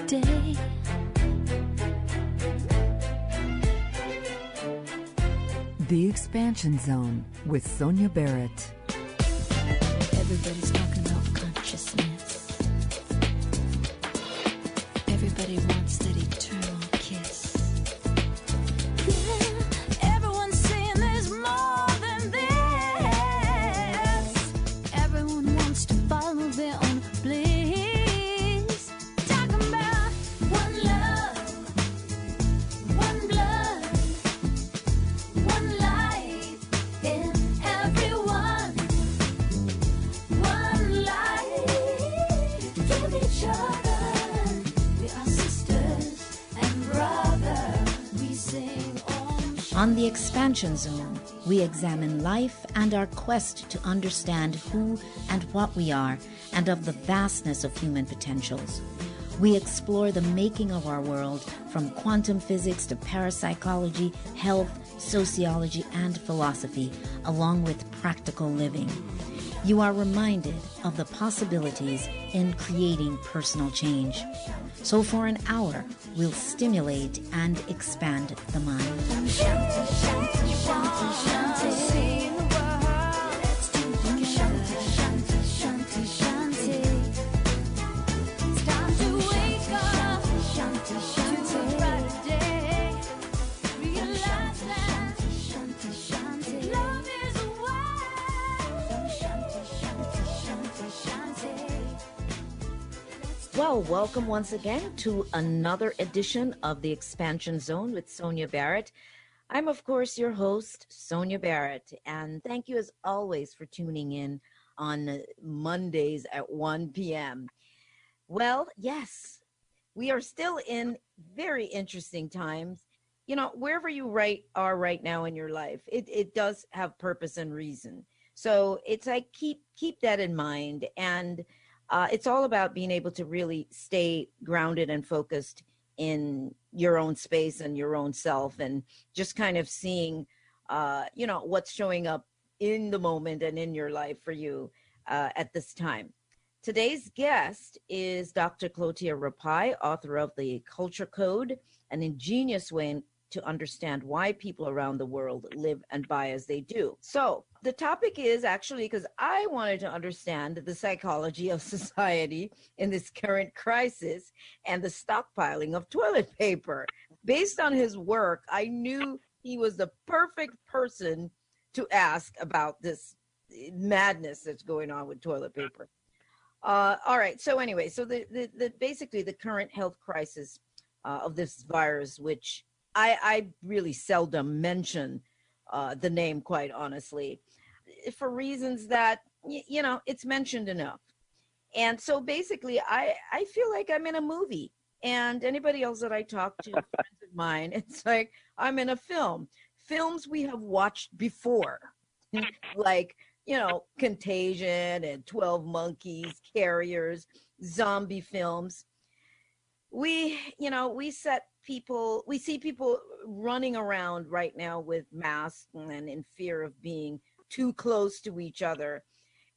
day. The Expansion Zone with Sonia Barrett. Everybody's talking about consciousness. Everybody wants that eternal kiss. Yeah, everyone's saying there's more than this. Everyone wants to follow their own bliss. Talking about one love, one blood, one life in everyone. One life, give each other. We are sisters and brothers. We sing Om Shanti. On the Expansion Zone, we examine life and our quest to understand who and what we are and of the vastness of human potentials. We explore the making of our world from quantum physics to parapsychology, health, sociology, and philosophy, along with practical living. You are reminded of the possibilities in creating personal change. So for an hour, we'll stimulate and expand the mind. Shanti, Shanti, Shanti, Shanti. See the world. Let's do the Shanti, Shanti, Shanti, Shanti. It's time to wake up. Shanti, Shanti, to a brighter day. Realize that Shanti, Shanti, love is a way. Shanti, Shanti, Shanti, Shanti. Well, welcome once again to another edition of the Expansion Zone with Sonia Barrett. I'm, of course, your host, Sonia Barrett, and thank you as always for tuning in on Mondays at 1 p.m. Well, yes, we are still in very interesting times. You know, wherever you are right now in your life, it does have purpose and reason. So it's like keep that in mind, and it's all about being able to really stay grounded and focused in your own space and your own self, and just kind of seeing, what's showing up in the moment and in your life for you at this time. Today's guest is Dr. Clotiere Rapaille, author of The Culture Code, an ingenious way to understand why people around the world live and buy as they do. So the topic is actually because I wanted to understand the psychology of society in this current crisis and the stockpiling of toilet paper. Based on his work, I knew he was the perfect person to ask about this madness that's going on with toilet paper. All right. So anyway, so the basically the current health crisis of this virus, which I really seldom mention the name, quite honestly, for reasons that, it's mentioned enough. And so basically, I feel like I'm in a movie. And anybody else that I talk to, friends of mine, it's like I'm in a film. Films we have watched before, like, Contagion and 12 Monkeys, Carriers, zombie films. We see people running around right now with masks and in fear of being too close to each other.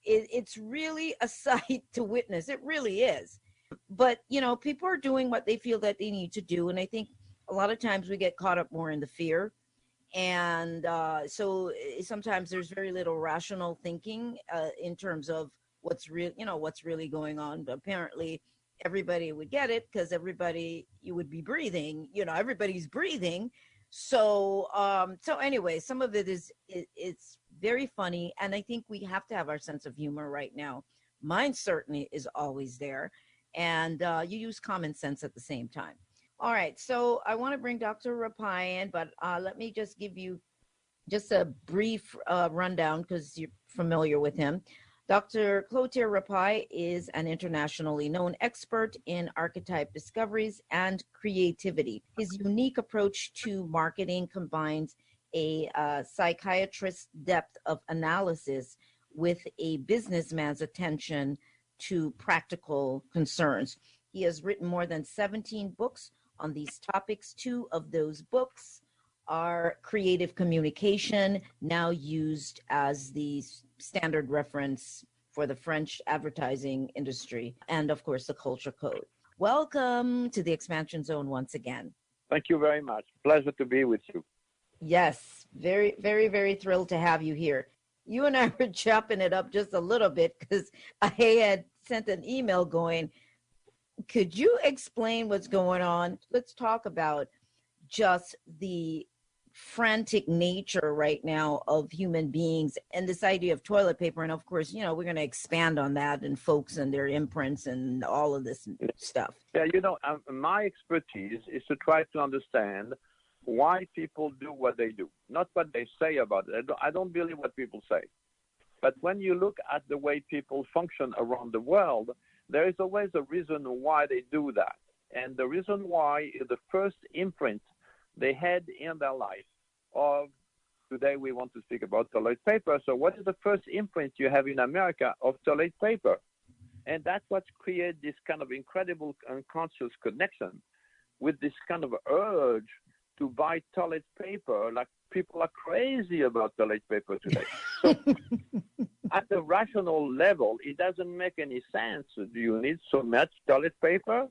It's really a sight to witness. It really is. But, people are doing what they feel that they need to do. And I think a lot of times we get caught up more in the fear. And so sometimes there's very little rational thinking in terms of what's really going on. But apparently everybody would get it because you would be breathing, everybody's breathing. So anyway, some of it it's very funny. And I think we have to have our sense of humor right now. Mine certainly is always there. And you use common sense at the same time. All right. So I want to bring Dr. Rapaille in, but let me just give you just a brief rundown because you're familiar with him. Dr. Clotaire Rapaille is an internationally known expert in archetype discoveries and creativity. His unique approach to marketing combines a psychiatrist's depth of analysis with a businessman's attention to practical concerns. He has written more than 17 books on these topics. 2 of those books are Creative Communication, now used as the standard reference for the French advertising industry, and of course, The Culture Code. Welcome to the Expansion Zone once again. Thank you very much. Pleasure to be with you. Yes, very, very, very thrilled to have you here. You and I were chopping it up just a little bit because I had sent an email going, could you explain what's going on? Let's talk about just the frantic nature right now of human beings and this idea of toilet paper. And of course, you know, we're going to expand on that and folks and their imprints and all of this stuff. Yeah, you know, my expertise is to try to understand why people do what they do, not what they say about it. I don't believe what people say. But when you look at the way people function around the world, there is always a reason why they do that. And the reason why is the first imprint they had in their life of, today we want to speak about toilet paper. So what is the first imprint you have in America of toilet paper? And that's what created this kind of incredible unconscious connection with this kind of urge to buy toilet paper. Like people are crazy about toilet paper today. So at the rational level, it doesn't make any sense. Do you need so much toilet paper?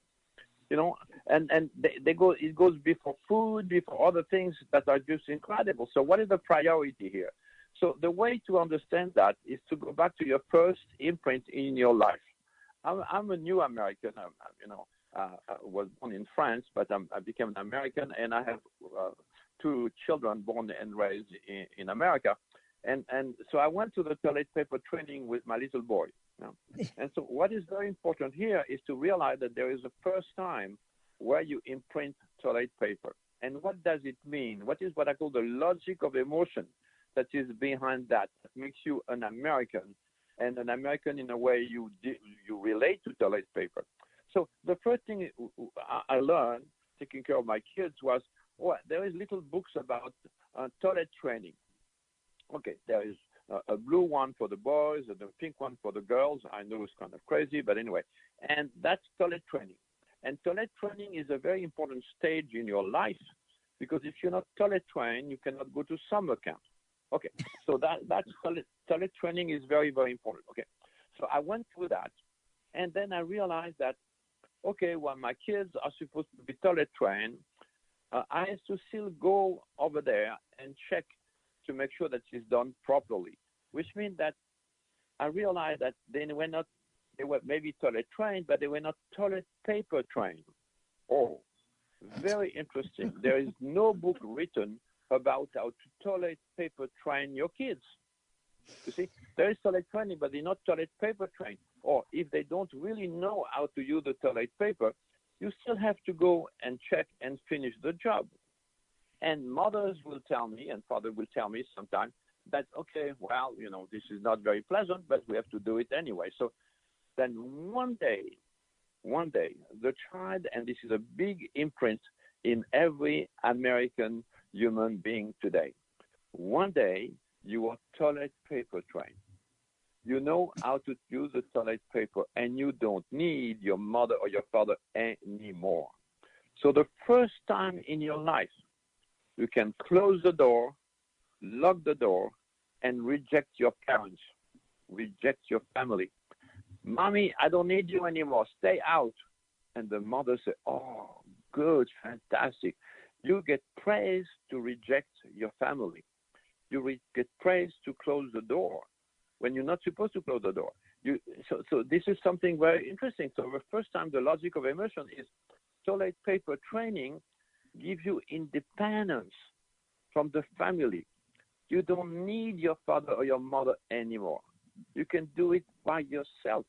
You know, and it goes before food, before other things that are just incredible. So what is the priority here? So the way to understand that is to go back to your first imprint in your life. I'm a new American. I was born in France, but I became an American, and I have two children born and raised in America. And so I went to the toilet paper training with my little boy. You know? And so what is very important here is to realize that there is a first time where you imprint toilet paper. And what does it mean? What is what I call the logic of emotion that is behind that makes you an American, and an American in a way you relate to toilet paper. So the first thing I learned taking care of my kids was, there is little books about toilet training. Okay, there is a blue one for the boys and a pink one for the girls. I know it's kind of crazy, but anyway. And that's toilet training. And toilet training is a very important stage in your life, because if you're not toilet trained, you cannot go to summer camp. Okay, so that's toilet training is very, very important. Okay, so I went through that, and then I realized that, okay, well, my kids are supposed to be toilet trained. I have to still go over there and check to make sure that it's done properly, which means that I realized that they were maybe toilet trained, but they were not toilet paper trained. Oh, very interesting. There is no book written about how to toilet paper train your kids. You see, there is toilet training, but they're not toilet paper trained. Or if they don't really know how to use the toilet paper, you still have to go and check and finish the job. And mothers will tell me, and father will tell me sometimes that, okay, well, you know, this is not very pleasant, but we have to do it anyway. So then one day, the child, and this is a big imprint in every American human being today, one day you are toilet paper trained. You know how to use the toilet paper, and you don't need your mother or your father anymore. So the first time in your life, you can close the door, lock the door, and reject your parents, reject your family. Mommy, I don't need you anymore. Stay out. And the mother says, oh, good, fantastic. You get praise to reject your family. You get praise to close the door when you're not supposed to close the door. So this is something very interesting. So the first time the logic of emotion is toilet paper training gives you independence from the family. You don't need your father or your mother anymore. You can do it by yourself.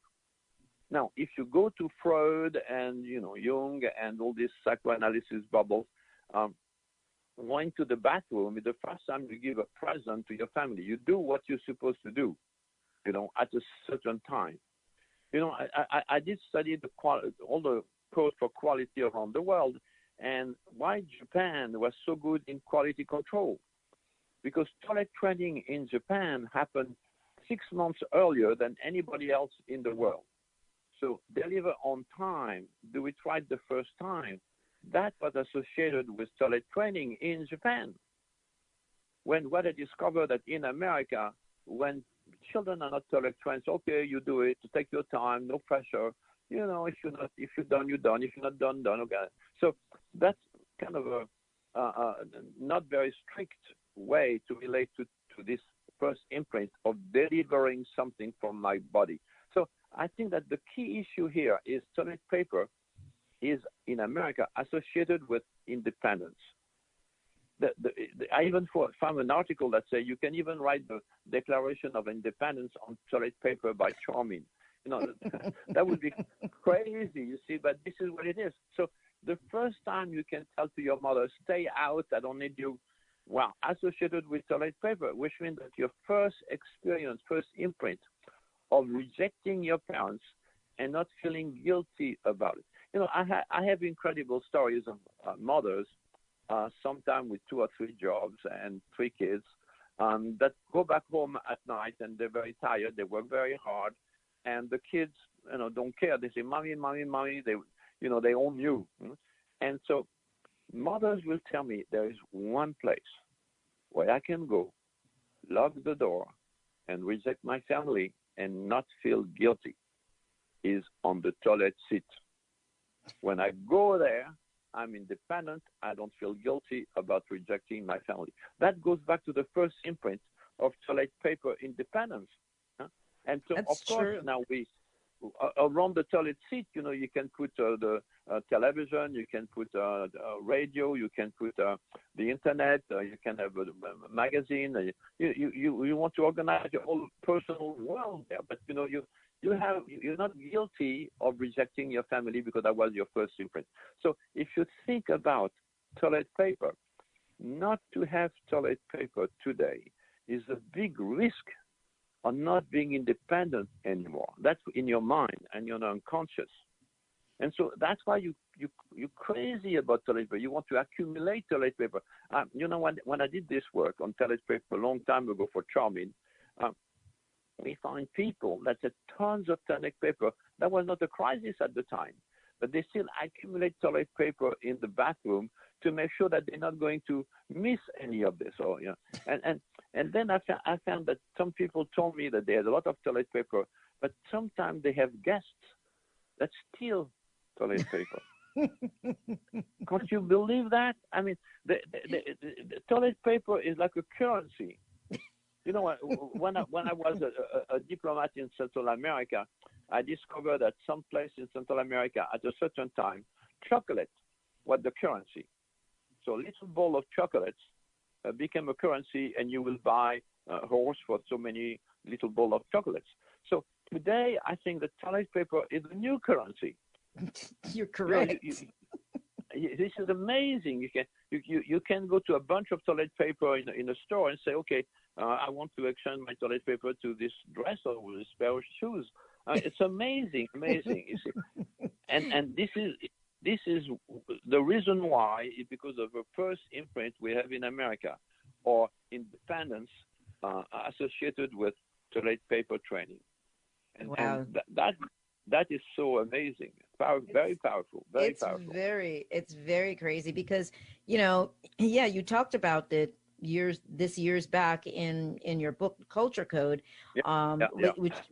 Now, if you go to Freud and, you know, Jung and all these psychoanalysis bubbles, going to the bathroom is the first time you give a present to your family. You do what you're supposed to do, you know, at a certain time. You know, I did study all the codes for quality around the world, and why Japan was so good in quality control. Because toilet training in Japan happened 6 months earlier than anybody else in the world. So deliver on time, do it right the first time. That was associated with toilet training in Japan. What I discovered that in America, when children are not toilet trained, okay, you do it, take your time, no pressure, if you're done, you're done. If you're not done, done. Okay. So that's kind of a not very strict way to relate to this first imprint of delivering something from my body. So I think that the key issue here is toilet paper is in America associated with independence. I even found an article that says you can even write the Declaration of Independence on toilet paper by Charmin. That would be crazy, you see, but this is what it is. So the first time you can tell to your mother, stay out, I don't need you, well, associated with toilet paper, which means that your first experience, first imprint of rejecting your parents and not feeling guilty about it. I have incredible stories of mothers, sometimes with 2 or 3 jobs and 3 kids, that go back home at night and they're very tired, they work very hard, and the kids, don't care. They say, "Mommy, mommy, mommy." They own you. And so mothers will tell me there is one place where I can go, lock the door, and reject my family and not feel guilty is on the toilet seat. When I go there, I'm independent. I don't feel guilty about rejecting my family. That goes back to the first imprint of toilet paper independence. And so, That's of course, true. now we around the toilet seat, you can put the television, you can put radio, you can put the internet, you can have a magazine. You want to organize your whole personal world there, but you're not guilty of rejecting your family because that was your first imprint. So if you think about toilet paper, not to have toilet paper today is a big risk of not being independent anymore. That's in your mind and you're unconscious. And so that's why you're crazy about toilet paper. You want to accumulate toilet paper. When I did this work on toilet paper a long time ago for Charmin, we find people that had tons of toilet paper. That was not a crisis at the time, but they still accumulate toilet paper in the bathroom to make sure that they're not going to miss any of this. And then I found that some people told me that they had a lot of toilet paper, but sometimes they have guests that steal toilet paper. Can't you believe that? I mean, the toilet paper is like a currency. When I was a diplomat in Central America, I discovered that some place in Central America at a certain time, chocolate was the currency. So a little bowl of chocolates became a currency, and you will buy a horse for so many little bowl of chocolates. So today, I think that toilet paper is a new currency. You're correct. This is amazing. You can go to a bunch of toilet paper in a store and say, okay, I want to exchange my toilet paper to this dress or this pair of shoes. It's amazing. You see, and this is the reason why is because of the first imprint we have in America, or independence associated with toilet paper training, and, Wow. and that is so amazing, very powerful, very powerful. It's very crazy because you talked about it years back in your book Culture Code,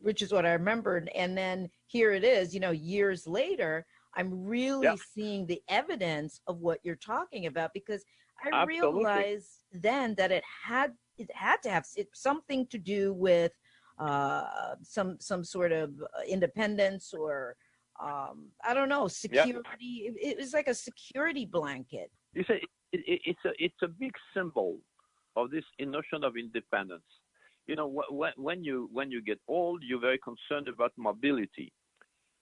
which is what I remembered, and then here it is, years later. I'm really seeing the evidence of what you're talking about, because I realized then that it had to have something to do with some sort of independence, or I don't know, security. It was like a security blanket. You say it's a big symbol of this notion of independence. When you get old, you're very concerned about mobility.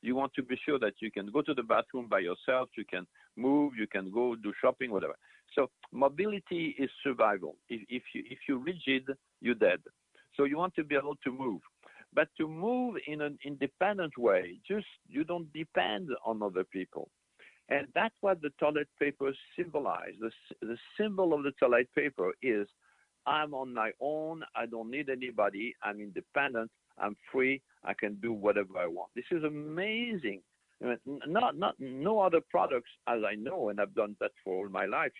You want to be sure that you can go to the bathroom by yourself, you can move, you can go do shopping, whatever. So mobility is survival. If you're rigid, you're dead. So you want to be able to move. But to move in an independent way, you don't depend on other people. And that's what the toilet paper symbolizes. The symbol of the toilet paper is, I'm on my own, I don't need anybody, I'm independent, I'm free, I can do whatever I want. This is amazing. No other products, as I know, and I've done that for all my life,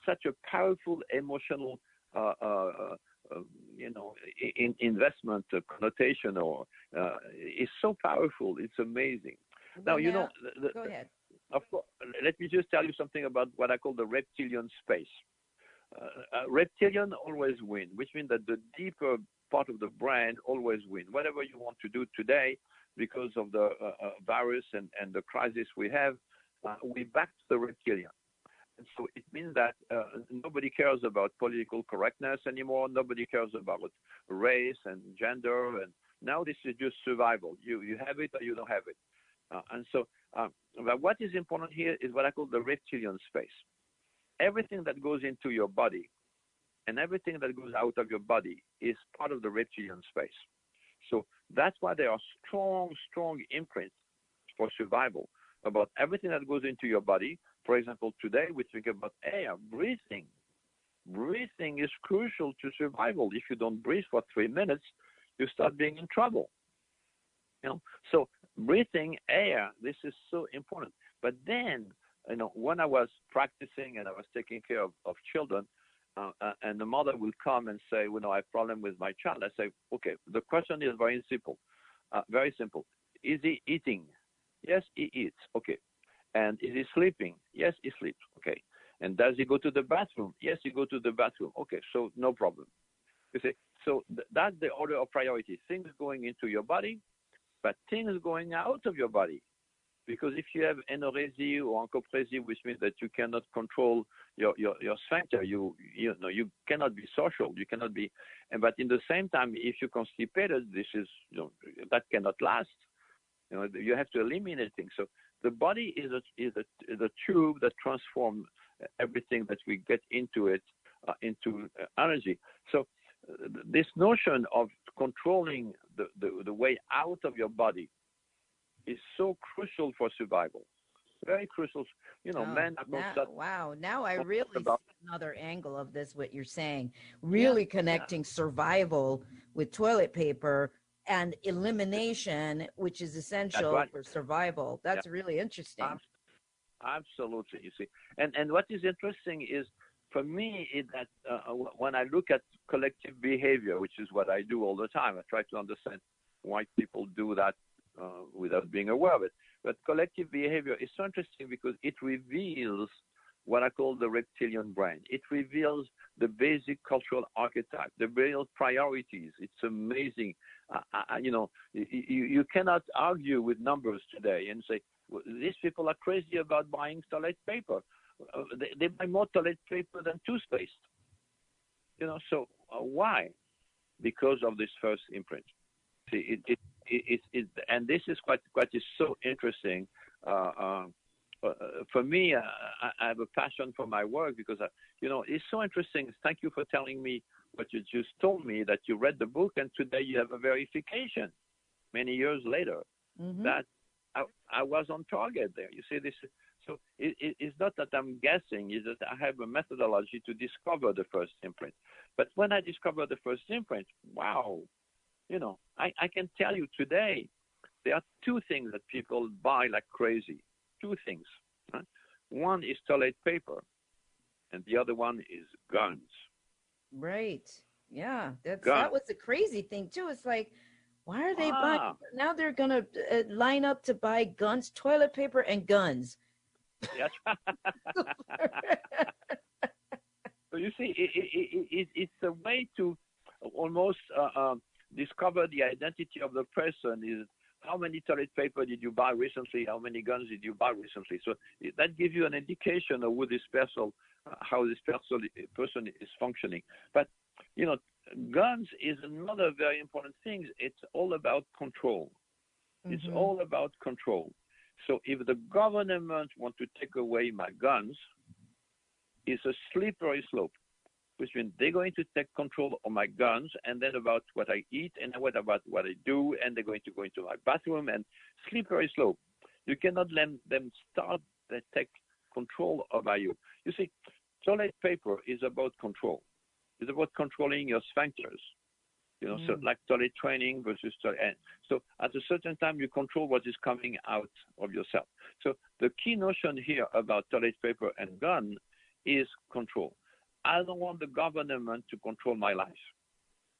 such a powerful emotional investment connotation or is so powerful. It's amazing. Well, Now, go ahead. of course, let me just tell you something about what I call the reptilian space. Reptilian always win, which means that the deeper part of the brain always win. Whatever you want to do today, because of the virus and the crisis we have, we're back to the reptilian. And so it means that nobody cares about political correctness anymore. Nobody cares about race and gender. And now this is just survival. You have it or you don't have it. But what is important here is what I call the reptilian space. Everything that goes into your body and everything that goes out of your body is part of the reptilian space. So that's why there are strong, strong imprints for survival about everything that goes into your body. For example, today we think about air, breathing. Breathing is crucial to survival. If you don't breathe for 3 minutes, you start being in trouble. So breathing air, this is so important. But then, when I was practicing and I was taking care of children, and the mother will come and say, I have a problem with my child. I say, okay, the question is very simple. Very simple. Is he eating? Yes, he eats. Okay. And is he sleeping? Yes, he sleeps. Okay. And does he go to the bathroom? Yes, he goes to the bathroom. Okay, so no problem. You see, so that's the order of priority. Things going into your body, but things going out of your body. Because if you have anorexia or encopresia, which means that you cannot control your sphincter, you cannot be social, you cannot be. But in the same time, if you constipated, this is that cannot last. You have to eliminate things. So the body is a tube that transforms everything that we get into it into energy. So this notion of controlling the way out of your body is so crucial for survival. Very crucial. Men are wow. Now I really see another angle of this, what you're saying. Really connecting survival with toilet paper and elimination, which is essential for survival. That's really interesting. Absolutely. You see, and what is interesting is, for me, is that when I look at collective behavior, which is what I do all the time, I try to understand why people do that without being aware of it. But collective behavior is so interesting because it reveals what I call the reptilian brain. It reveals the basic cultural archetype, the real priorities. It's amazing. You cannot argue with numbers today and say, these people are crazy about buying toilet paper. They buy more toilet paper than toothpaste. So why? Because of this first imprint. See, and this is what is so interesting. For me, I have a passion for my work because, it's so interesting. Thank you for telling me what you just told me, that you read the book and today you have a verification many years later that I was on target there. You see, so it's not that I'm guessing, it's that I have a methodology to discover the first imprint. But when I discovered the first imprint, wow, I can tell you today, there are two things that people buy like crazy. Two things. Right? One is toilet paper, and the other one is guns. Right. Yeah. That was the crazy thing too. It's like, why are they buying? Now they're gonna line up to buy guns, toilet paper, and guns. Yes. So you see, it's a way to almost discover the identity of the person. Is how many toilet paper did you buy recently? How many guns did you buy recently? So that gives you an indication of who this person, how this person is functioning. But guns is another very important thing. It's all about control. It's all about control. So if the government want to take away my guns, it's a slippery slope, which means they're going to take control of my guns and then about what I eat and what about what I do, and they're going to go into my bathroom, and slippery slope. You cannot let them start to take control over you. You see, toilet paper is about control. It's about controlling your sphincters. So like toilet training versus toilet. So at a certain time, you control what is coming out of yourself. So the key notion here about toilet paper and gun is control. I don't want the government to control my life.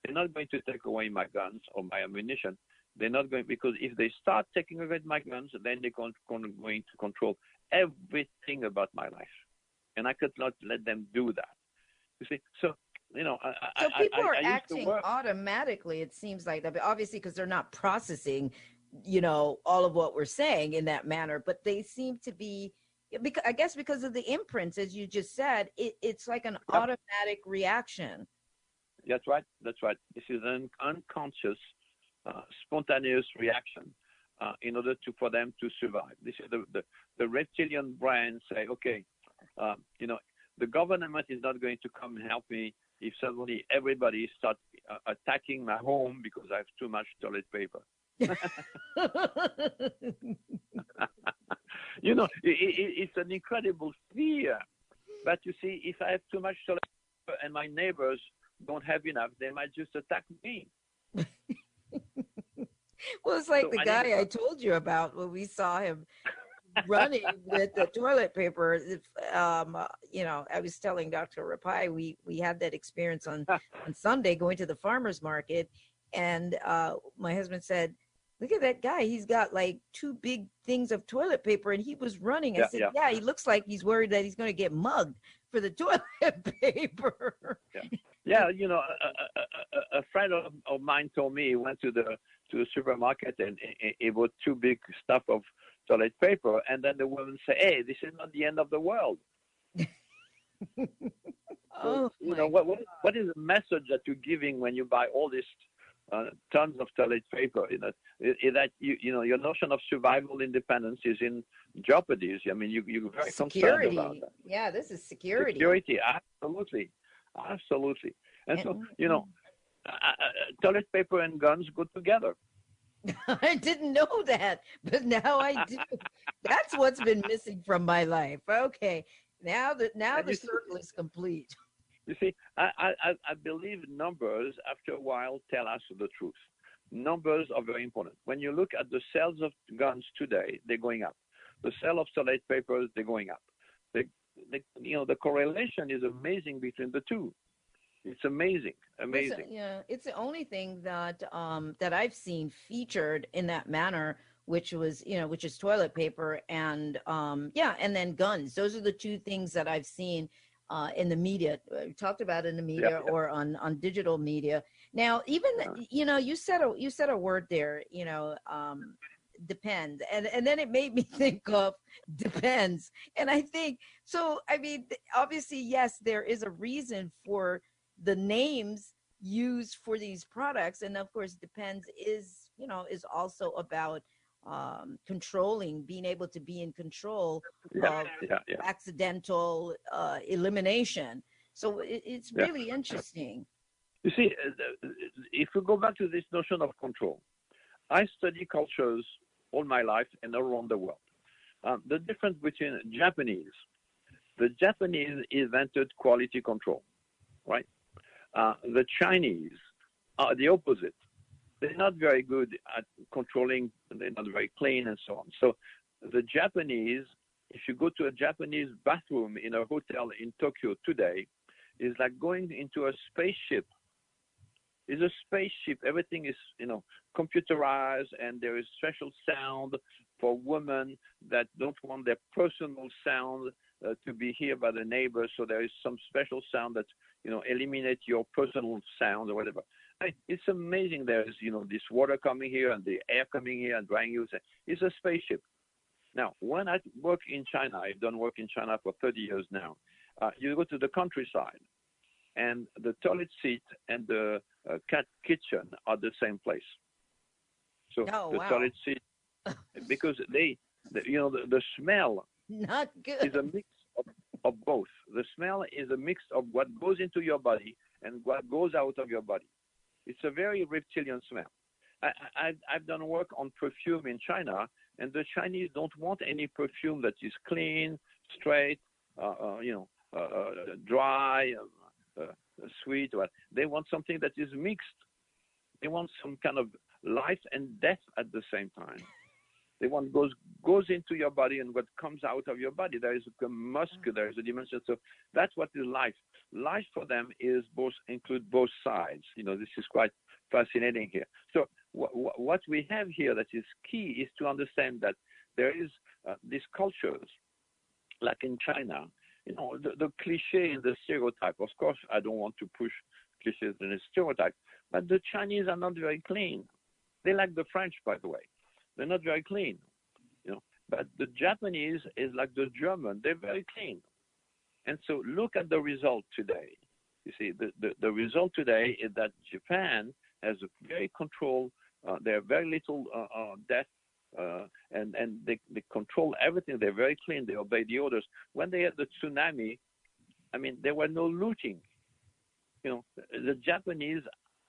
They're not going to take away my guns or my ammunition. They're not going, because if they start taking away my guns, then they're going to control everything about my life. And I could not let them do that. You see, so, you know, So people are I used to acting work. automatically, it seems like that, but obviously because they're not processing, you know, all of what we're saying in that manner, but they seem to be, because I guess because of the imprints, as you just said, it's like an Yep. automatic reaction. That's right. That's right. This is an unconscious, spontaneous reaction in order for them to survive. This is the reptilian brain say, okay, you know, the government is not going to come and help me if suddenly everybody starts attacking my home because I have too much toilet paper. You know, it's an incredible fear. But you see, if I have too much toilet paper and my neighbors don't have enough, they might just attack me. Well, it's like So the I guy need to- I told you about when we saw him running with the toilet paper. You know, I was telling Dr. Rapaille, we had that experience on Sunday going to the farmer's market. And my husband said, look at that guy. He's got like 2 big things of toilet paper and he was running. I said, yeah, he looks like he's worried that he's going to get mugged for the toilet paper. Yeah, you know, a friend of mine told me he went to the supermarket and he bought 2 big stuff of toilet paper, and then the woman said, "Hey, this is not the end of the world." Oh, you know, what is the message that you're giving when you buy all this tons of toilet paper? You know, that you know your notion of survival independence is in jeopardy. I mean, you're very concerned about that. Yeah, this is security. Security, absolutely. And so, you know, toilet paper and guns go together. I didn't know that, but now I do. That's what's been missing from my life. Okay, now the circle is complete. You see, I believe numbers after a while tell us the truth. Numbers are very important. When you look at the sales of guns today, they're going up. The sale of toilet papers, they're going up. You know, the correlation is amazing between the two. It's amazing. It's the only thing that that I've seen featured in that manner, which is toilet paper and and then guns. Those are the 2 things that I've seen in the media. We talked about in the media or on digital media. Now, even you know, you said a word there. You know, depends, and then it made me think of depends, and I think so. I mean, obviously, yes, there is a reason for the names used for these products, and of course depends is also about controlling, being able to be in control of accidental elimination. So it's really interesting. You see, if we go back to this notion of control, I study cultures all my life and around the world. The difference between the Japanese invented quality control, right? The Chinese are the opposite. They're not very good at controlling, they're not very clean and so on. So the Japanese, if you go to a Japanese bathroom in a hotel in Tokyo today, is like going into a spaceship. It's a spaceship. Everything is, computerized, and there is special sound for women that don't want their personal sound to be heard by the neighbors. So there is some special sound that, eliminate your personal sound or whatever. It's amazing. There is, this water coming here and the air coming here and drying you. It's a spaceship. Now, when I work in China, I've done work in China for 30 years now. You go to the countryside, and the toilet seat and the cat kitchen are the same place. So toilet seat, because the smell not good is a mix of both. The smell is a mix of what goes into your body and what goes out of your body. It's a very reptilian smell. I've done work on perfume in China, and the Chinese don't want any perfume that is clean, straight, dry, sweet. They want something that is mixed. They want some kind of life and death at the same time. They want goes into your body, and what comes out of your body. There is a musk, there is a dimension. So that's what is life. Life for them is include both sides. This is quite fascinating here. So what we have here that is key is to understand that there is these cultures, like in China, the cliche and the stereotype. Of course, I don't want to push cliches and a stereotype, but the Chinese are not very clean. They like the French, by the way. They're not very clean, But the Japanese is like the German. They're very clean. And so look at the result today. You see, the result today is that Japan has a very controlled, there are very little death, and they control everything. They're very clean. They obey the orders. When they had the tsunami, there were no looting. The Japanese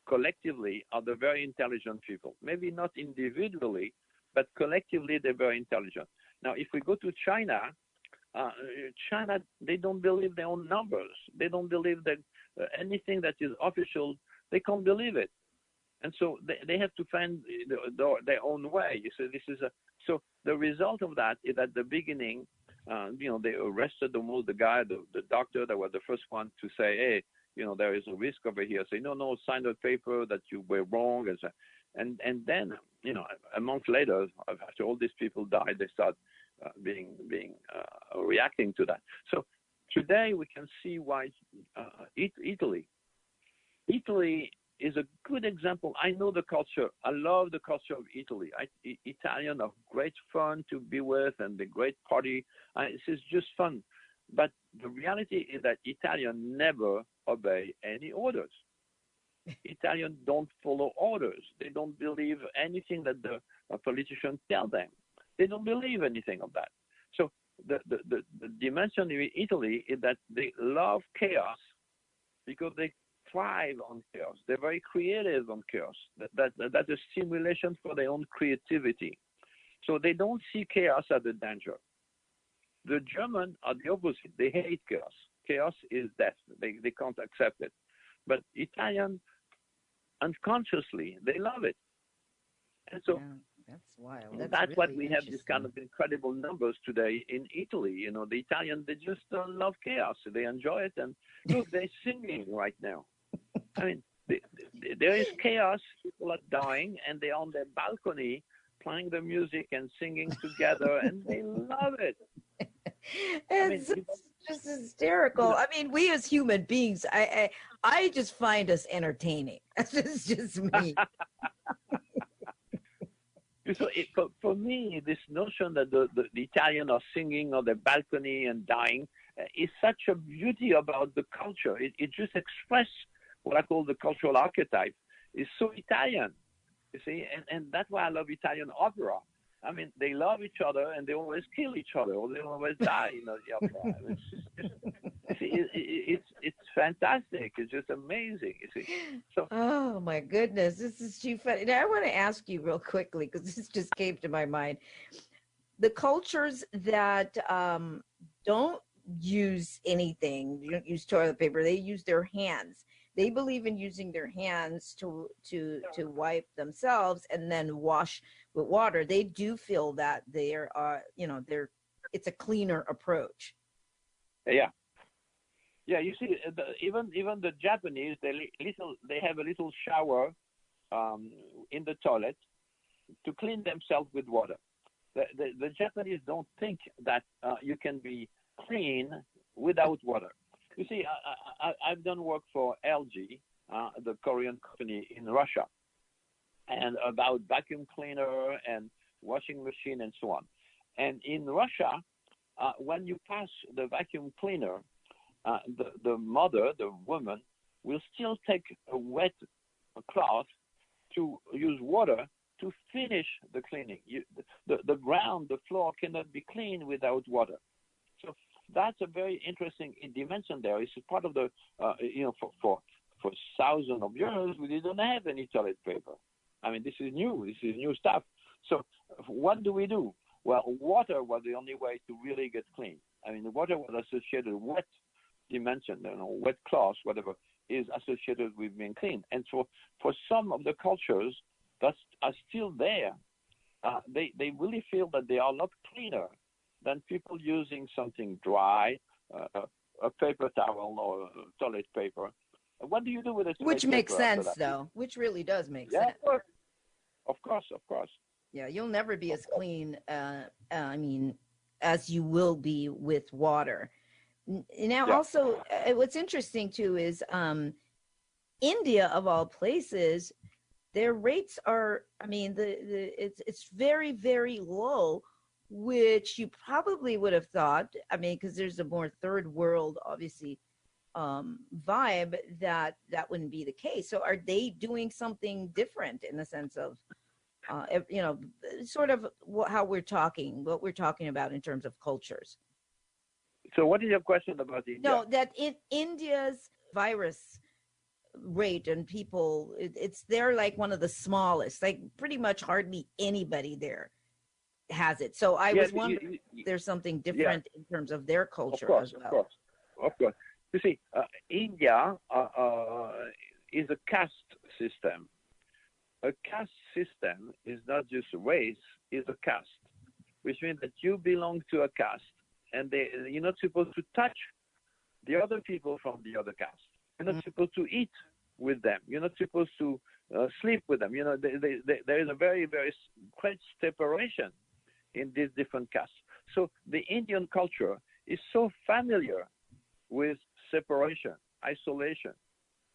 collectively are the very intelligent people. Maybe not individually, but collectively they're very intelligent. Now, if we go to China, China, they don't believe their own numbers. They don't believe that anything that is official, they can't believe it. And so they have to find their own way. So the result of that is at the beginning, they arrested the guy, the doctor that was the first one to say, hey, there is a risk over here. Say, no, sign the paper that you were wrong. And then, a month later, after all these people died, they start reacting to that. So today we can see why Italy is a good example. I know the culture. I love the culture of Italy. Italian are great fun to be with, and the great party. This is just fun. But the reality is that Italians never obey any orders. Italians don't follow orders. They don't believe anything that the politicians tell them. They don't believe anything of that. So the dimension in Italy is that they love chaos because they thrive on chaos. They're very creative on chaos. That's a stimulation for their own creativity. So they don't see chaos as a danger. The Germans are the opposite. They hate chaos. Chaos is death. They can't accept it. But Italians, unconsciously, they love it. And so that's wild. That's really what we have, this kind of incredible numbers today in Italy. The Italians, they just love chaos. They enjoy it. And look, they're singing right now. There is chaos. People are dying, and they're on their balcony playing the music and singing together, and they love it. It's just hysterical. We as human beings, I just find us entertaining. That's just me. So for me, this notion that the Italians are singing on their balcony and dying is such a beauty about the culture. It just expresses what I call the cultural archetype. It's so Italian, you see, and that's why I love Italian opera. They love each other, and they always kill each other, or they always die in the opera. It's fantastic. It's just amazing, you see. So, oh my goodness, this is too funny. Now I want to ask you real quickly, because this just came to my mind. The cultures that don't use anything, you don't use toilet paper, they use their hands. They believe in using their hands to wipe themselves and then wash with water. They do feel that it's a cleaner approach. Yeah. You see, even the Japanese, they have a little shower in the toilet to clean themselves with water. The Japanese don't think that you can be clean without water. You see, I've done work for LG, the Korean company in Russia, and about vacuum cleaner and washing machine and so on. And in Russia, when you pass the vacuum cleaner, the woman, will still take a wet cloth to use water to finish the cleaning. The ground, the floor cannot be cleaned without water. So that's a very interesting dimension there. It's part of the, for thousands of years, we didn't have any toilet paper. This is new. This is new stuff. So what do we do? Well, water was the only way to really get clean. The water was associated with wet dimension, wet cloth, whatever, is associated with being clean. And so for some of the cultures that are still there, they really feel that they are a lot cleaner than people using something dry, a paper towel or toilet paper. What do you do with a toilet Which makes paper after sense, that? though. Which really does make Yeah, sense. of course. Yeah, you'll never be as clean, I mean, as you will be with water. Now, Yeah. also, what's interesting too is India, of all places, their rates are, I mean, it's very, very low, which you probably would have thought, I mean, because there's a more third world, obviously, vibe that wouldn't be the case. So are they doing something different in the sense of, you know, sort of what we're talking about in terms of cultures? So what is your question about India? No, that in India's virus rate and people, they're like one of the smallest, like pretty much hardly anybody there has it. So I was wondering if there's something different in terms of their culture as well. Of course. You see, India is a caste system. A caste system is not just a race, it's a caste, which means that you belong to a caste, and you're not supposed to touch the other people from the other caste. You're not supposed to eat with them. You're not supposed to sleep with them. You know, there is a very, very great separation in these different castes. So the Indian culture is so familiar with separation, isolation.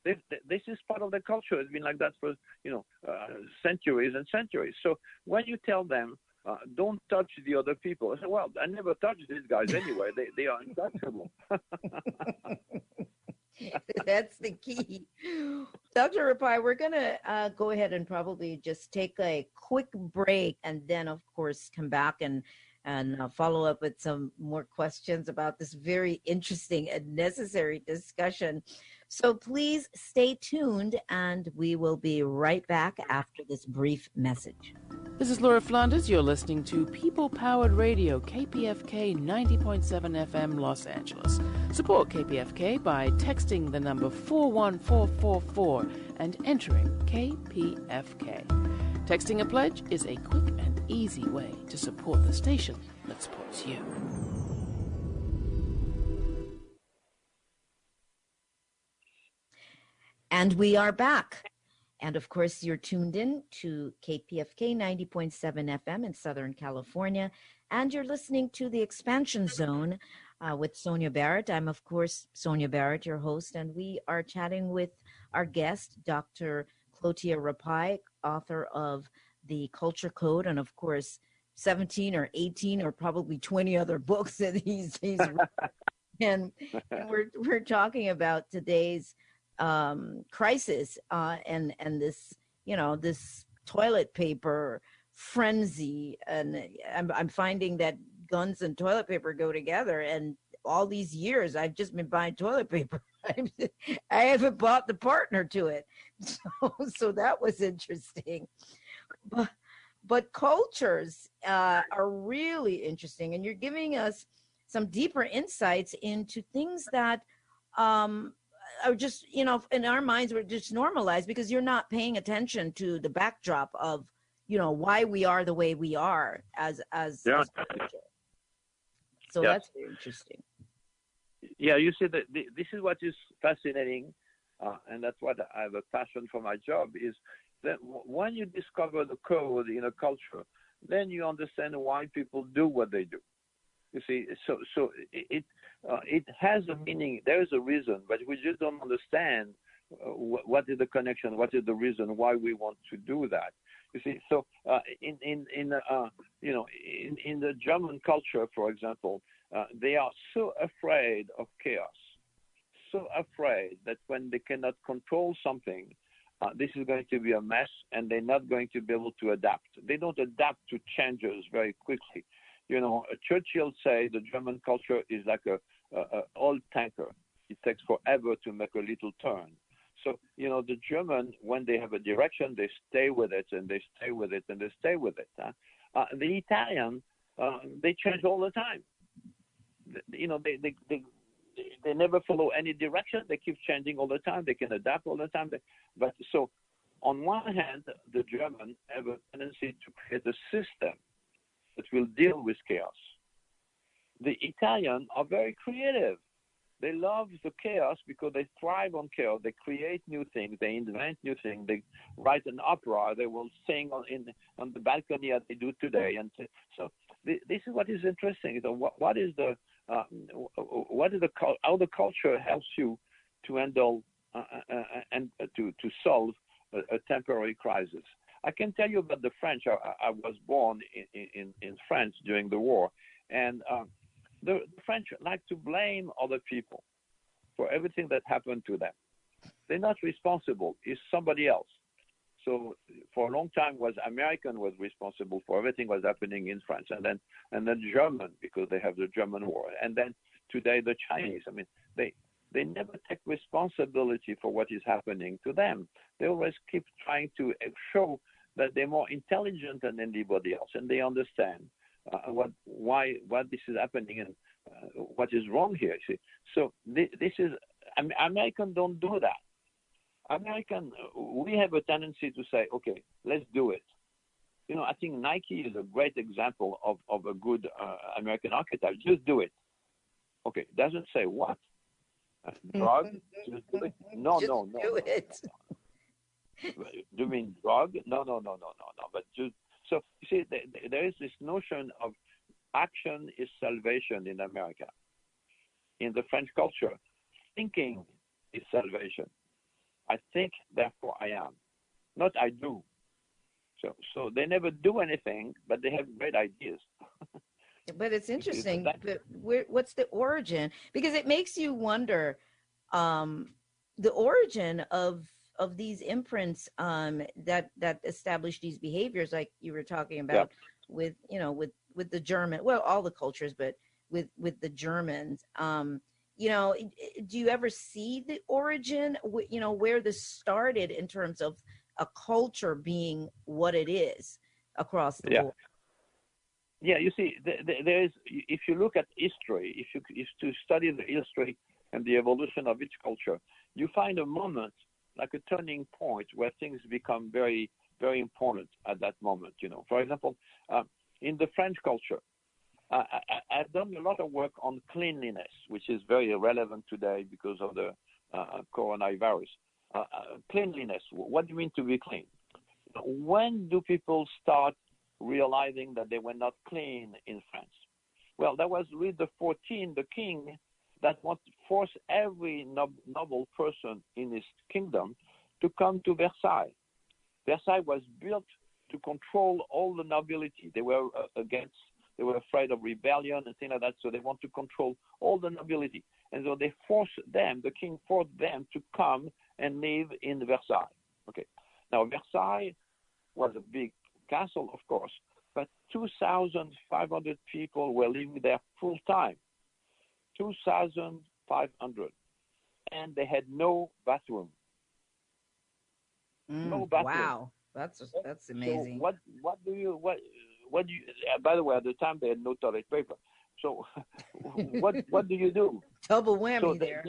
This is part of the culture. It's been like that for, centuries and centuries. So when you tell them, don't touch the other people, I say, well, I never touch these guys anyway. They are untouchable. That's the key. Dr. Rapaille, we're going to go ahead and probably just take a quick break and then, of course, come back and follow up with some more questions about this very interesting and necessary discussion. So please stay tuned, and we will be right back after this brief message. This is Laura Flanders. You're listening to People Powered Radio, KPFK 90.7 FM, Los Angeles. Support KPFK by texting the number 41444 and entering KPFK. Texting a pledge is a quick and easy way to support the station that supports you. And we are back. And of course, you're tuned in to KPFK 90.7 FM in Southern California. And you're listening to The Expansion Zone with Sonia Barrett. I'm, of course, Sonia Barrett, your host. And we are chatting with our guest, Dr. Clotiere Rapaille, author of The Culture Code. And, of course, 17 or 18 or probably 20 other books that he's written. And we're talking about today's crisis and this, this toilet paper frenzy. And I'm finding that guns and toilet paper go together. And all these years, I've just been buying toilet paper. I haven't bought the partner to it. So that was interesting. But cultures are really interesting. And you're giving us some deeper insights into things that are just, in our minds, we're just normalized because you're not paying attention to the backdrop of, why we are the way we are as culture. So that's very interesting. Yeah, you see, this is what is fascinating, and that's what I have a passion for my job, is that when you discover the code in a culture, then you understand why people do what they do. You see, so it has a meaning. There is a reason, but we just don't understand what is the connection, what is the reason why we want to do that. You see, so in the German culture, for example, they are so afraid of chaos, so afraid that when they cannot control something, this is going to be a mess, and they're not going to be able to adapt. They don't adapt to changes very quickly. Churchill said the German culture is like a old tanker. It takes forever to make a little turn. So, the German, when they have a direction, they stay with it, and they stay with it, and they stay with it. The Italian, they change all the time. They never follow any direction. They keep changing all the time. They can adapt all the time. But so on one hand, the Germans have a tendency to create a system that will deal with chaos. The Italians are very creative. They love the chaos because they thrive on chaos. They create new things. They invent new things. They write an opera. They will sing on the balcony as they do today. And so this is what is interesting. So what is the how the culture helps you to handle and to solve a temporary crisis. I can tell you about the French. I was born in France during the war, and the French like to blame other people for everything that happened to them. They're not responsible. It's somebody else. So for a long time, American was responsible for everything was happening in France, and then German, because they have the German war, and then today the Chinese. I mean, they never take responsibility for what is happening to them. They always keep trying to show that they're more intelligent than anybody else, and they understand why this is happening and what is wrong here. See? So this is Americans don't do that. We have a tendency to say, okay, let's do it. You know, I think Nike is a great example of a good American archetype. Just do it. Okay, doesn't say what. Drug, just do it. No. Do it. Do you mean drug? No. But just so you see, there is this notion of action is salvation in America. In the French culture, thinking is salvation. I think, therefore I am. Not I do. So they never do anything, but they have great ideas. But it's interesting. But what's the origin? Because it makes you wonder the origin of these imprints that establish these behaviors, like you were talking about with the German, well, all the cultures, but with the Germans. Do you ever see the origin? Where this started in terms of a culture being what it is across the board. Yeah, you see, there is. If you look at history, if to study the history and the evolution of each culture, you find a moment, like a turning point, where things become very, very important at that moment. For example, in the French culture, I've done a lot of work on cleanliness, which is very relevant today because of the coronavirus. Cleanliness. What do you mean to be clean? When do people start realizing that they were not clean in France? Well, that was Louis XIV, the king, that wanted to force every noble person in his kingdom to come to Versailles. Versailles was built to control all the nobility. They were they were afraid of rebellion and things like that, so they want to control all the nobility. And so they forced them, the king forced them to come and live in Versailles. Okay. Now, Versailles was a big castle, of course, but 2,500 people were living there full time. 2,500. And they had no bathroom. No bathroom. Wow. That's amazing. So what do you by the way, at the time they had no toilet paper. So what do you do? Double whammy so there.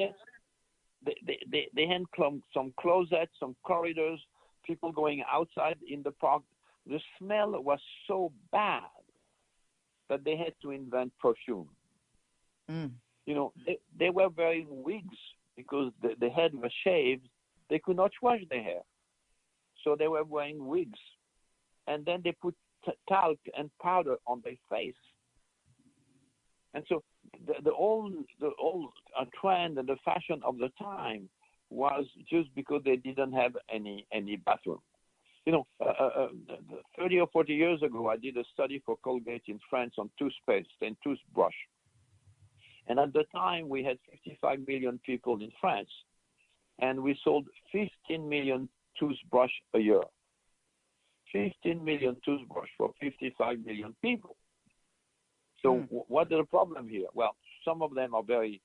They had some closets, some corridors, people going outside in the park. The smell was so bad that they had to invent perfume. They were wearing wigs because the head was shaved. They could not wash their hair. So they were wearing wigs. And then they put talc and powder on their face. And so the old trend and the fashion of the time was just because they didn't have any bathroom. 30 or 40 years ago, I did a study for Colgate in France on toothpaste and toothbrush. And at the time, we had 55 million people in France, and we sold 15 million toothbrush a year. 15 million toothbrush for 55 million people. So what is the problem here? Well, some of them are very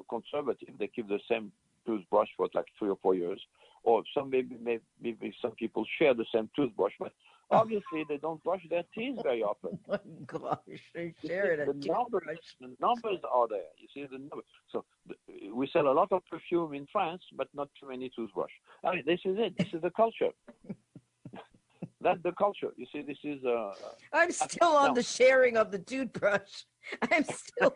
conservative. They keep the same toothbrush for like 3 or 4 years. or some maybe some people share the same toothbrush, but obviously they don't brush their teeth very often. Oh my gosh, they share it. The numbers are there. You see the numbers. So we sell a lot of perfume in France, but not too many toothbrush. I mean, this is it. This is the culture. That's the culture. You see, this is. I'm still on the sharing of the toothbrush. I'm still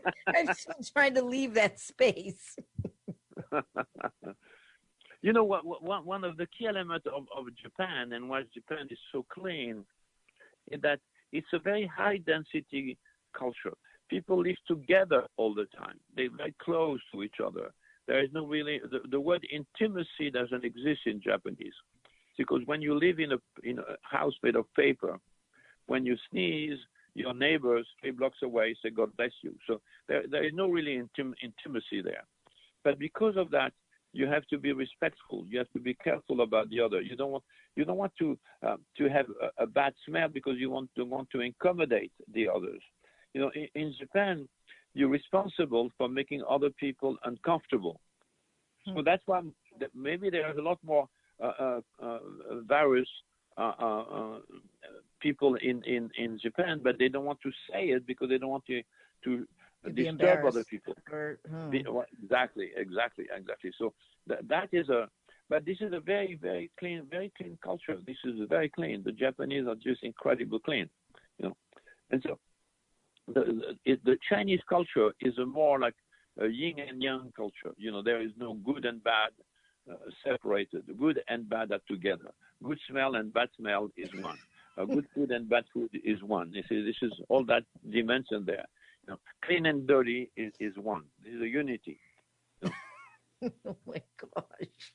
trying to leave that space. You know what? One of the key elements of Japan and why Japan is so clean is that it's a very high density culture. People live together all the time. They're very close to each other. There is no really the word intimacy doesn't exist in Japanese, because when you live in a house made of paper, when you sneeze, your neighbors 3 blocks away say God bless you. So there is no really intimacy there. But because of that, you have to be respectful. You have to be careful about the other. You don't want to have a bad smell because you want to accommodate the others. You know, in Japan, you're responsible for making other people uncomfortable. So that's why maybe there is a lot more virus people in Japan, but they don't want to say it because they don't want to disturb other people. Exactly. So that is but this is a very, very clean culture. This is very clean. The Japanese are just incredibly clean, you know. And so the Chinese culture is a more like a yin and yang culture. You know, there is no good and bad separated. Good and bad are together. Good smell and bad smell is one. Good food and bad food is one. This is all that dimension there. You know, clean and dirty is one. This is a unity. You know. Oh my gosh.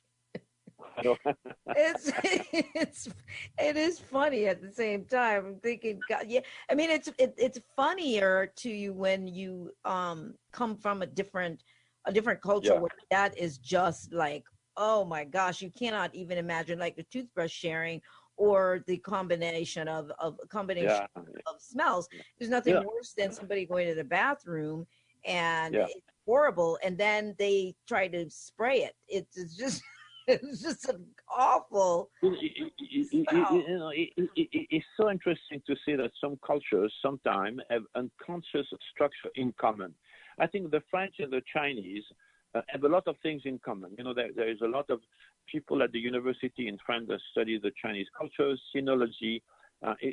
It is funny at the same time. I'm thinking, God, yeah. I mean, it's funnier to you when you come from a different culture where that is just like, oh my gosh, you cannot even imagine like the toothbrush sharing or the combination of smells. There's nothing worse than somebody going to the bathroom and it's horrible, and then they try to spray it. It's just an awful. It's so interesting to see that some cultures sometimes have unconscious structure in common. I think the French and the Chinese have a lot of things in common. You know, there is a lot of people at the university in France that study the Chinese culture. Sinology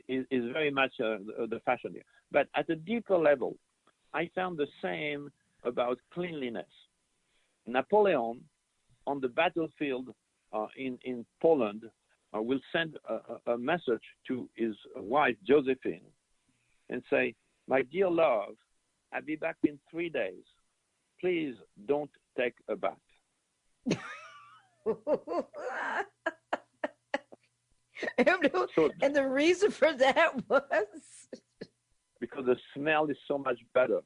is very much the fashion here. But at a deeper level, I found the same about cleanliness. Napoleon, on the battlefield in Poland, will send a message to his wife, Josephine, and say, "My dear love, I'll be back in 3 days. Please don't take a bath." And the reason for that was because the smell is so much better.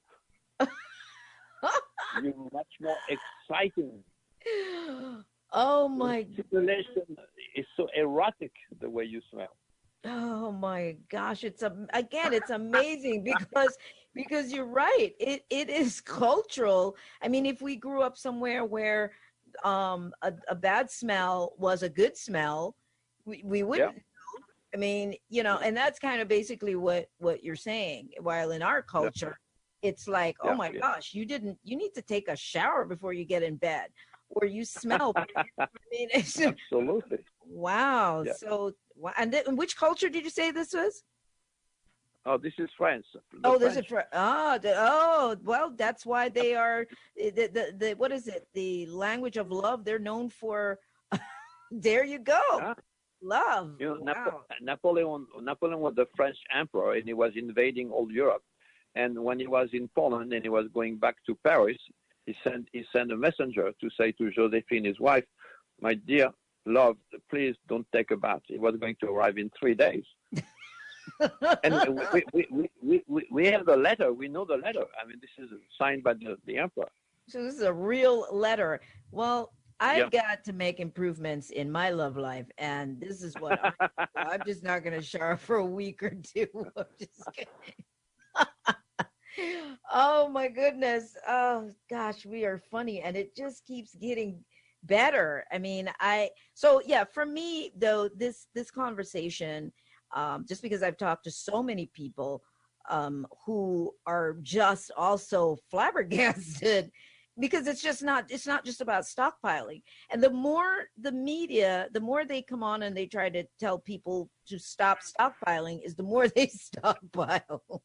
You're much more exciting. Oh my! The circulation is so erotic the way you smell. Oh my gosh! It's amazing because you're right. It is cultural. I mean, if we grew up somewhere where a bad smell was a good smell, we wouldn't. Yeah. I mean, you know, and that's kind of basically what you're saying. While in our culture, it's like, oh my gosh, you need to take a shower before you get in bed, or you smell. I mean, absolutely. Wow. Yeah. So, and which culture did you say this was? Oh, this is France. This is France. Well, that's why they are the what is it? The language of love. They're known for. There you go. Yeah. Love. You know, wow. Napoleon was the French emperor, and he was invading all Europe. And when he was in Poland and he was going back to Paris, he sent a messenger to say to Josephine, his wife, "My dear love, please don't take a bath." He was going to arrive in 3 days. And we have the letter. We know the letter. I mean, this is signed by the emperor. So this is a real letter. Well, I've got to make improvements in my love life, and this is what I'm just not going to shower for a week or two. I'm just kidding. Oh my goodness. Oh gosh, we are funny, and it just keeps getting better. I mean, so yeah, for me though, this conversation, just because I've talked to so many people who are just also flabbergasted because it's not just about stockpiling. And the more the media, the more they come on and they try to tell people to stop stockpiling, is the more they stockpile.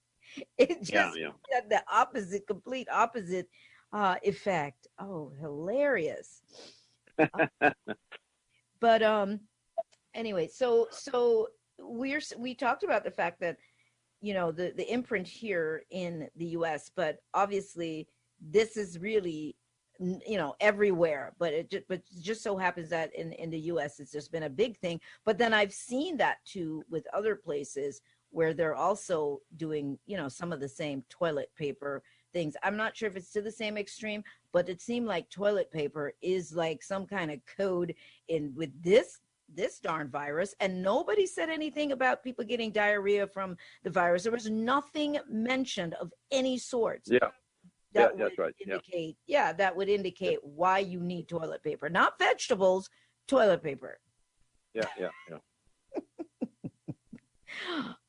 It just had the opposite, complete opposite effect. Oh, hilarious. But anyway, so we talked about the fact that, you know, the imprint here in the US, but obviously this is really, you know, everywhere, but it just so happens that in the US it's just been a big thing. But then I've seen that too with other places where they're also doing, you know, some of the same toilet paper things. I'm not sure if it's to the same extreme, but it seemed like toilet paper is like some kind of code in with this darn virus, and nobody said anything about people getting diarrhea from the virus. There was nothing mentioned of any sort. That that's right. Indicate, that would indicate why you need toilet paper, not vegetables, toilet paper. Yeah.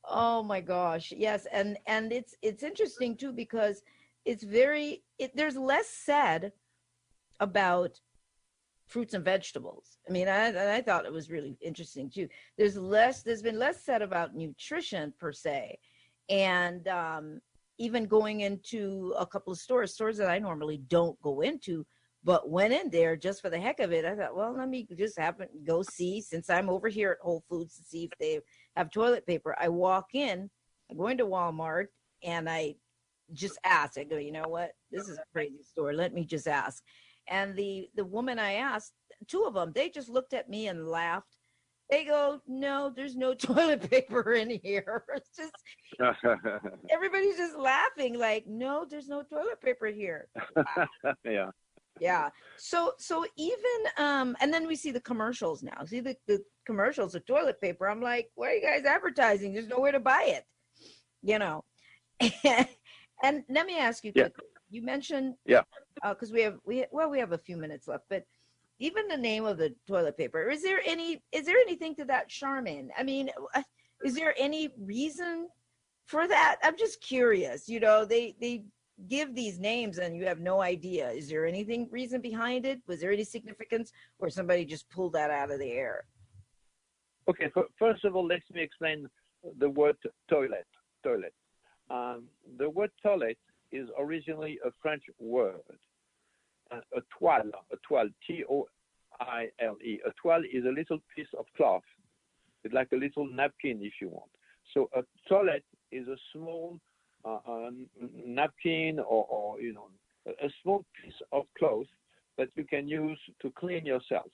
Oh my gosh, yes, and it's interesting too because it's there's less said about fruits and vegetables. I mean, I thought it was really interesting too. There's been less said about nutrition per se, and even going into a couple of stores that I normally don't go into, but went in there just for the heck of it. I thought, well, let me just go see, since I'm over here at Whole Foods, to see if they have toilet paper. I walk in, I go into Walmart, and I just ask. I go, you know what? This is a crazy store. Let me just ask. And the woman I asked, two of them, they just looked at me and laughed. They go, no, there's no toilet paper in here. It's just, everybody's just laughing like, no, there's no toilet paper here. Wow. Yeah. So even, and then we see the commercials now. See the commercials of toilet paper. I'm like, why are you guys advertising? There's nowhere to buy it, you know? And let me ask you quickly. You mentioned, because we have a few minutes left, but even the name of the toilet paper, is there anything to that, Charmin? I mean, is there any reason for that? I'm just curious. You know, they give these names and you have no idea. Is there anything reason behind it? Was there any significance, or somebody just pulled that out of the air? Okay, first of all, let me explain the word toilet. The word toilet is originally a French word. A toile, T-O-I-L-E. A toile is a little piece of cloth. It's like a little napkin, if you want. So a toilet is a small napkin, or you know, a small piece of cloth that you can use to clean yourself.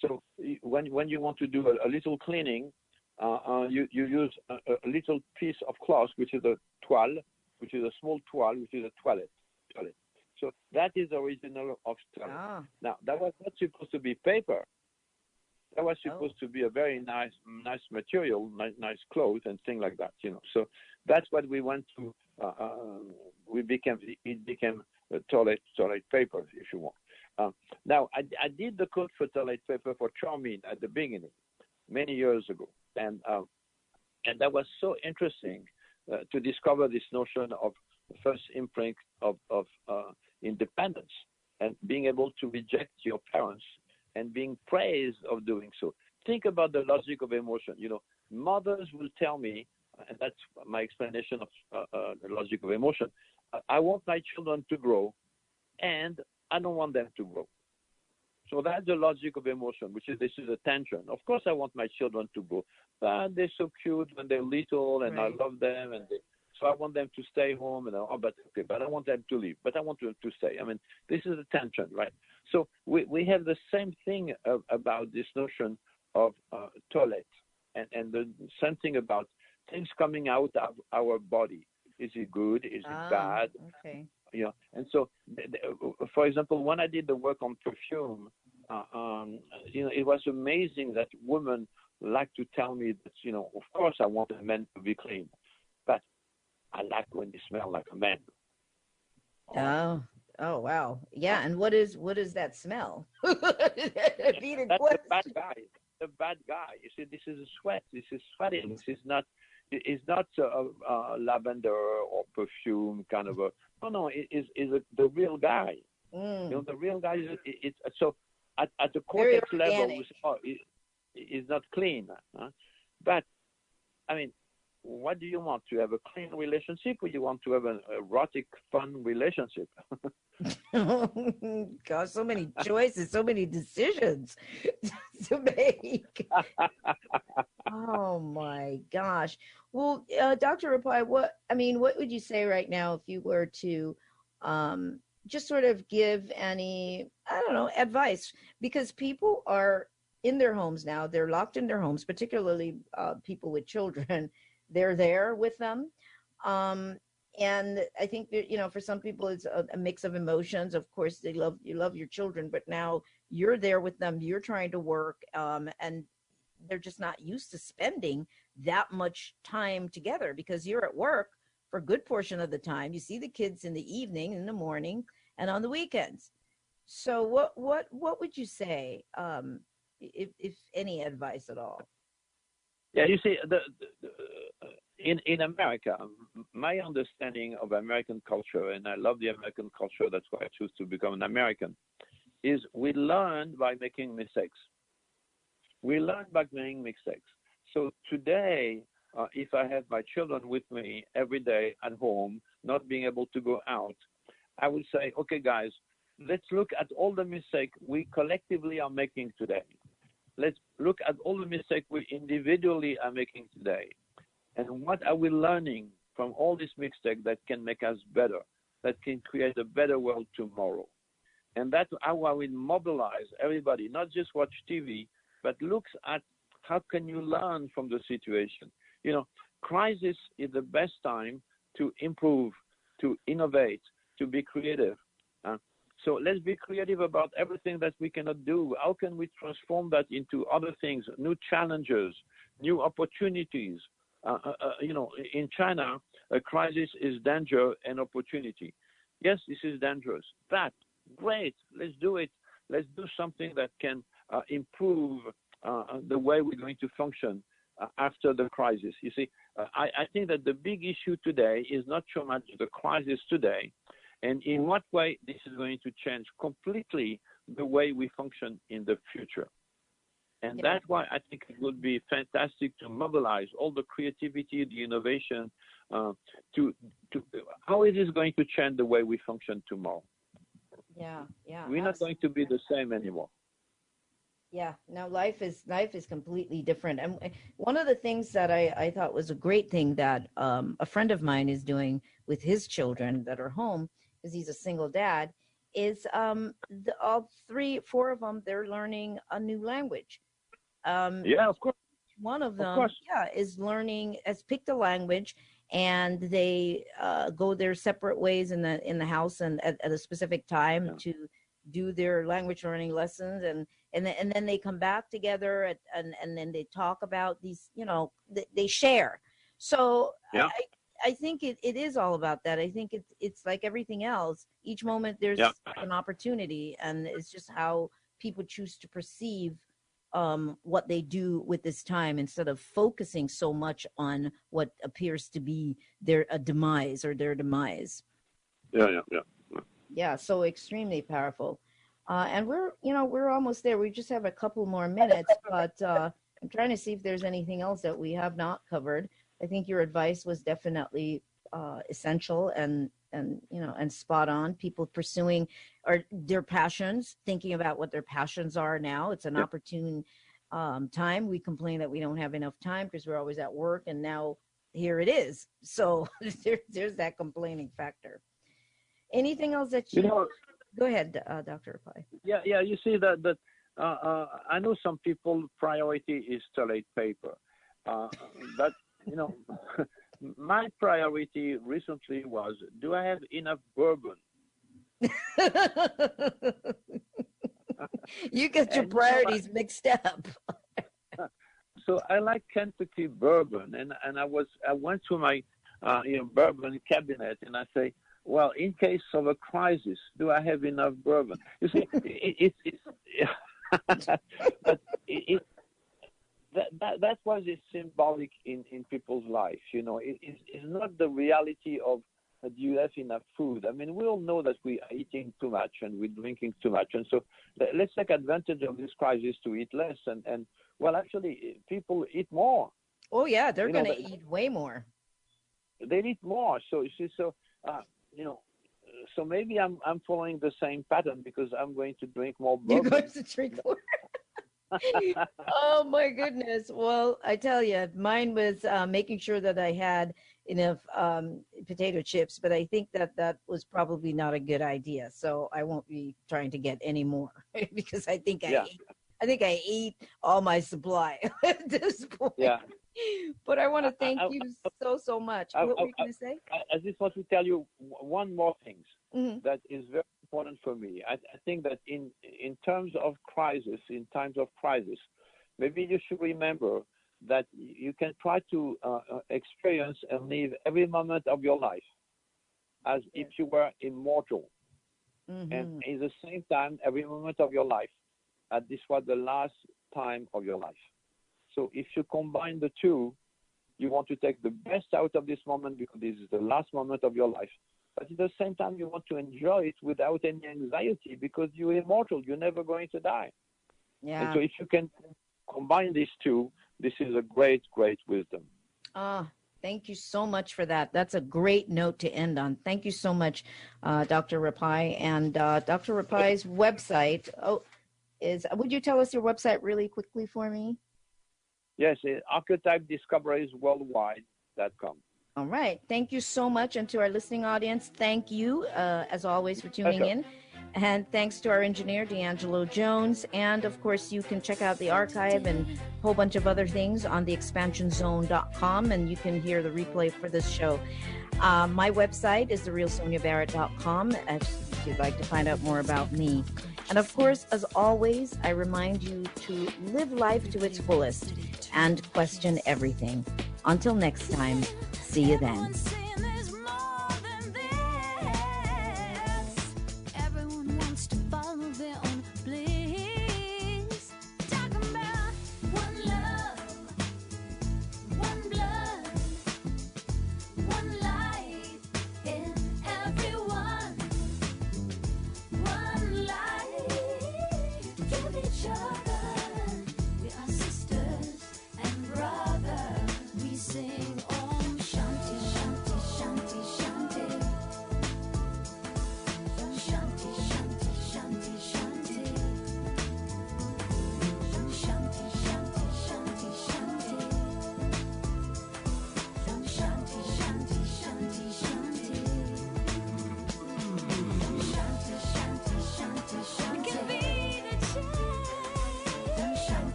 So when you want to do a little cleaning, you use a little piece of cloth, which is a toile, which is a small toile, which is a toilet. So that is the original of toilet. Now, that was not supposed to be paper. That was supposed to be a very nice material, nice clothes and things like that, you know. So that's what we went to. It became a toilet paper, if you want. Now, I did the code for toilet paper for Charmin at the beginning, many years ago, and that was so interesting to discover this notion of the first imprint of independence, and being able to reject your parents and being praised of doing so. Think about the logic of emotion. You know, mothers will tell me, and that's my explanation of the logic of emotion. I want my children to grow, and I don't want them to grow. So that's the logic of emotion, this is a tension. Of course, I want my children to grow, but they're so cute when they're little, and right. I love them, and so I want them to stay home, and but I want them to leave, but I want them to stay. I mean, this is a tension, right? So we have the same thing about this notion of toilet, and the same thing about things coming out of our body. Is it good? Is it bad? Okay. You know, and so, for example, when I did the work on perfume, you know, it was amazing that women like to tell me that, you know, of course I want a man to be clean, but I like when they smell like a man. Oh wow. Yeah, and what is that smell? Repeated That's the bad question. guy. The bad guy. You see, this is a sweat. This is sweating. This is not. It's not lavender or perfume kind of a. No, no. It is the real guy. You know, the real guy it's so at the Very cortex level. organic. We say, oh, it's not clean. Huh? But I mean, what do you want? To have a clean relationship, or you want to have an erotic, fun relationship? Gosh, so many choices, so many decisions to make. Oh my gosh. Well, Dr. Rapaille, what would you say right now if you were to just sort of give any, I don't know, advice? Because people are in their homes now, they're locked in their homes, particularly people with children. They're there with them. And I think that, for some people, it's a mix of emotions. Of course, you love your children, but now you're there with them. You're trying to work, and they're just not used to spending that much time together because you're at work for a good portion of the time. You see the kids in the evening, in the morning, and on the weekends. So what would you say, if any advice at all? Yeah, you see, in America, my understanding of American culture, and I love the American culture, that's why I choose to become an American, is we learn by making mistakes. We learn by making mistakes. So today, if I have my children with me every day at home, not being able to go out, I would say, okay, guys, let's look at all the mistakes we collectively are making today. Let's look at all the mistakes we individually are making today. And what are we learning from all these mistakes that can make us better, that can create a better world tomorrow? And that's how I will mobilize everybody, not just watch TV, but looks at how can you learn from the situation. Crisis is the best time to improve, to innovate, to be creative. So let's be creative about everything that we cannot do. How can we transform that into other things, new challenges, new opportunities? In China, a crisis is danger and opportunity. Yes, this is dangerous. But great, let's do it. Let's do something that can improve the way we're going to function after the crisis. You see, I think that the big issue today is not so much the crisis today, and in what way this is going to change completely the way we function in the future. And that's why I think it would be fantastic to mobilize all the creativity, the innovation, to how it is going to change the way we function tomorrow. Yeah. We're not going to be the same anymore. Yeah, now life is completely different. And one of the things that I thought was a great thing that a friend of mine is doing with his children that are home, because he's a single dad, is all 4 of them, they're learning a new language. Yeah, of course. One of them, has picked a language, and they go their separate ways in the house and at a specific time to do their language learning lessons, and then they come back together and then they talk about these, they share. So I think it is all about that. I think it's like everything else. Each moment there's an opportunity, and it's just how people choose to perceive what they do with this time instead of focusing so much on what appears to be their demise. Yeah, so extremely powerful. And we're almost there. We just have a couple more minutes, but I'm trying to see if there's anything else that we have not covered. I think your advice was definitely essential and spot on. People pursuing their passions, thinking about what their passions are now. It's an opportune time. We complain that we don't have enough time because we're always at work, and now here it is. So there's that complaining factor. Anything else that you know? Go ahead, Dr. Rapaille. Yeah. You see that I know some people's priority is toilet paper, but my priority recently was, do I have enough bourbon? You get your priorities mixed up. So I like Kentucky bourbon, and I went to my bourbon cabinet, and I say, well, in case of a crisis, do I have enough bourbon? You see, but that was symbolic in people's life. You know, it's not the reality of do you have enough food. I mean, we all know that we are eating too much and we're drinking too much. And so let's take advantage of this crisis to eat less. And well, actually, people eat more. Oh, yeah, they're going to eat way more. They eat more. So, you see, you know, so maybe I'm following the same pattern because I'm going to drink more bourbon. You're going to drink more. Oh, my goodness. Well, I tell you, mine was making sure that I had enough potato chips, but I think that was probably not a good idea. So I won't be trying to get any more because I think I ate all my supply at this point. Yeah. But I want to thank you so much. What were you going to say? I just want to tell you one more thing Mm-hmm. that is very important for me. I think that in times of crisis, maybe you should remember that you can try to experience and live every moment of your life as if you were immortal. Mm-hmm. And at the same time, every moment of your life, as this was the last time of your life. So if you combine the two, you want to take the best out of this moment because this is the last moment of your life. But at the same time, you want to enjoy it without any anxiety because you're immortal. You're never going to die. Yeah. And so if you can combine these two, this is a great, great wisdom. Thank you so much for that. That's a great note to end on. Thank you so much, Dr. Rapaille. And Dr. Rapaille's website would you tell us your website really quickly for me? Yes, Archetype Discoveries Worldwide.com. All right. Thank you so much. And to our listening audience, thank you, as always, for tuning in. And thanks to our engineer, D'Angelo Jones. And, of course, you can check out the archive and a whole bunch of other things on theexpansionzone.com, and you can hear the replay for this show. My website is therealsoniabarrett.com if you'd like to find out more about me. And, of course, as always, I remind you to live life to its fullest and question everything. Until next time, see you then.